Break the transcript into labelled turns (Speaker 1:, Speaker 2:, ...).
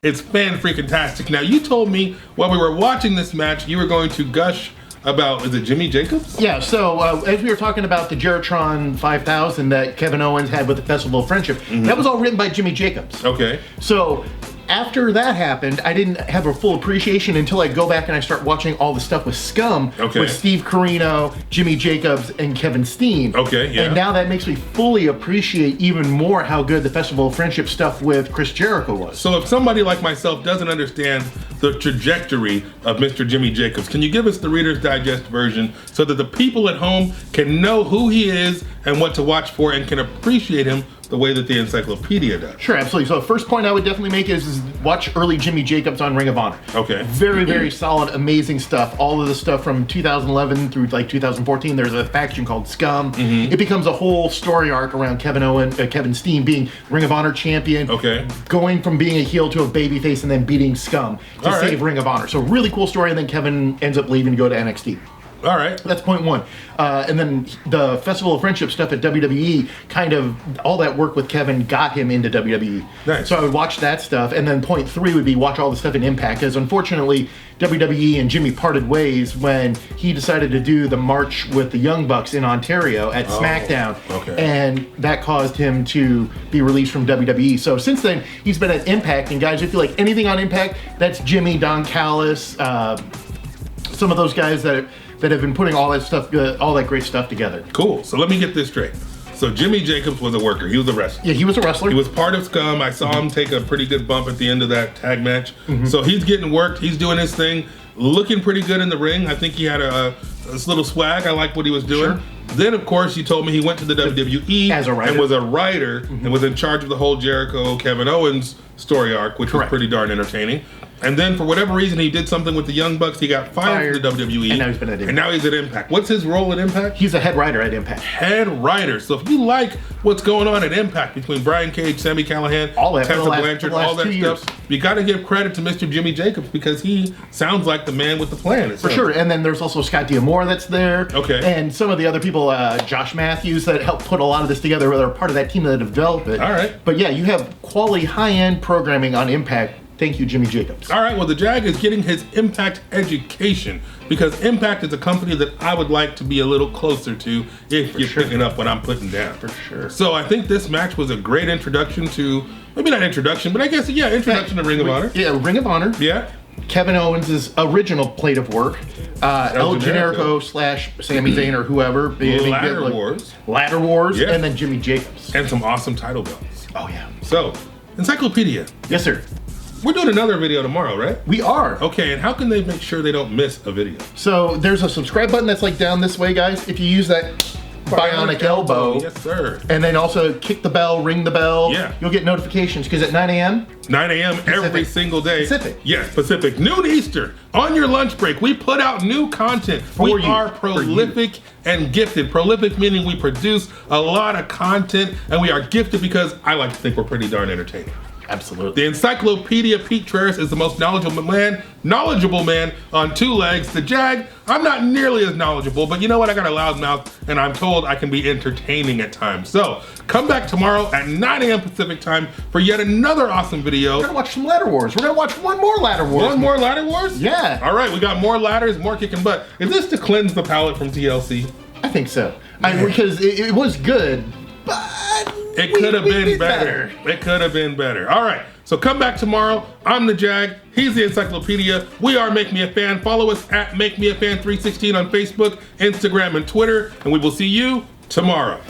Speaker 1: It's fan-freaking-tastic. Now, you told me while we were watching this match, you were going to gush about, is it Jimmy Jacobs?
Speaker 2: Yeah, so as we were talking about the Geritron 5000 that Kevin Owens had with the Festival of Friendship, that was all written by Jimmy Jacobs.
Speaker 1: Okay.
Speaker 2: So after that happened, I didn't have a full appreciation until I go back and I start watching all the stuff with Scum, with Steve Corino, Jimmy Jacobs, and Kevin Steen.
Speaker 1: Okay, yeah.
Speaker 2: And now that makes me fully appreciate even more how good the Festival of Friendship stuff with Chris Jericho was.
Speaker 1: So if somebody like myself doesn't understand the trajectory of Mr. Jimmy Jacobs, can you give us the Reader's Digest version so that the people at home can know who he is and what to watch for and can appreciate him the way that the Encyclopedia does?
Speaker 2: Sure, absolutely. So the first point I would definitely make is watch early Jimmy Jacobs on Ring of Honor.
Speaker 1: Okay.
Speaker 2: Very, very solid, amazing stuff. All of the stuff from 2011 through like 2014, there's a faction called Scum. It becomes a whole story arc around Kevin Steen being Ring of Honor champion, going from being a heel to a babyface and then beating Scum to save Ring of Honor. So really cool story, and then Kevin ends up leaving to go to NXT.
Speaker 1: All right.
Speaker 2: That's point one. And then the Festival of Friendship stuff at WWE, kind of all that work with Kevin got him into WWE.
Speaker 1: Nice.
Speaker 2: So I would watch that stuff. And then point three would be watch all the stuff in Impact, because unfortunately WWE and Jimmy parted ways when he decided to do the march with the Young Bucks in Ontario at SmackDown. And that caused him to be released from WWE. So since then, he's been at Impact. And guys, if you like anything on Impact, that's Jimmy, Don Callis, some of those guys that have been putting all that stuff, all that great stuff together.
Speaker 1: Cool. So let me get this straight. So Jimmy Jacobs was a worker. He was a wrestler.
Speaker 2: Yeah, he was a wrestler.
Speaker 1: He was part of Scum. I saw him take a pretty good bump at the end of that tag match. So he's getting worked. He's doing his thing, looking pretty good in the ring. I think he had a little swag. I like what he was doing. Then, of course, you told me he went to the WWE
Speaker 2: as a writer.
Speaker 1: and was a writer and was in charge of the whole Jericho Kevin Owens story arc, which was pretty darn entertaining. And then, for whatever reason, he did something with the Young Bucks. He got fired from the WWE.
Speaker 2: And now he's been at Impact.
Speaker 1: And now he's at Impact. What's his role at Impact?
Speaker 2: He's a head writer at Impact.
Speaker 1: Head writer. So if you like what's going on at Impact between Brian Cage, Sami Callihan, Tessa Blanchard, all that stuff, you got to give credit to Mr. Jimmy Jacobs because he sounds like the man with the plan.
Speaker 2: For sure. And then there's also Scott D'Amore that's there.
Speaker 1: Okay.
Speaker 2: And some of the other people, Josh Matthews, that helped put a lot of this together. They're part of that team that developed it.
Speaker 1: All right.
Speaker 2: But yeah, you have quality, high-end programming on Impact. Thank you, Jimmy Jacobs.
Speaker 1: All right, well, the Jag is getting his Impact education because Impact is a company that I would like to be a little closer to if you're picking up what I'm putting down.
Speaker 2: For sure.
Speaker 1: So I think this match was a great introduction to, maybe not introduction, but I guess, yeah, introduction to Ring of Honor.
Speaker 2: Yeah, Ring of Honor.
Speaker 1: Yeah.
Speaker 2: Kevin Owens' original plate of work. El Generico / Sami Zayn or whoever.
Speaker 1: Ladder Wars.
Speaker 2: Ladder Wars, and then Jimmy Jacobs.
Speaker 1: And some awesome title belts.
Speaker 2: Oh, yeah.
Speaker 1: So, Encyclopedia.
Speaker 2: Yes, sir.
Speaker 1: We're doing another video tomorrow, right?
Speaker 2: We are.
Speaker 1: Okay, and how can they make sure they don't miss a video?
Speaker 2: So there's a subscribe button that's like down this way, guys. If you use that bionic elbow.
Speaker 1: Yes, sir.
Speaker 2: And then also kick the bell, ring the bell.
Speaker 1: Yeah.
Speaker 2: You'll get notifications because at 9 a.m.
Speaker 1: 9 a.m. every single day.
Speaker 2: Pacific.
Speaker 1: Yes, Pacific. Noon Eastern. On your lunch break, we put out new content. We are prolific and gifted. Prolific meaning we produce a lot of content, and we are gifted because I like to think we're pretty darn entertaining.
Speaker 2: Absolutely.
Speaker 1: The Encyclopedia Pete Trerice is the most knowledgeable man on two legs. The Jag, I'm not nearly as knowledgeable, but you know what? I got a loud mouth, and I'm told I can be entertaining at times. So come back tomorrow at 9 a.m. Pacific time for yet another awesome video.
Speaker 2: We're gonna watch some Ladder Wars. We're gonna watch one more Ladder Wars.
Speaker 1: One more Ladder Wars?
Speaker 2: Yeah.
Speaker 1: All right, we got more ladders, more kicking butt. Is this to cleanse the palate from TLC?
Speaker 2: I think so. Because it was good, but
Speaker 1: it could have been better. It could have been better. All right, so come back tomorrow. I'm the Jag. He's the Encyclopedia. We are Make Me a Fan. Follow us at Make Me a Fan 316 on Facebook, Instagram, and Twitter, and we will see you tomorrow.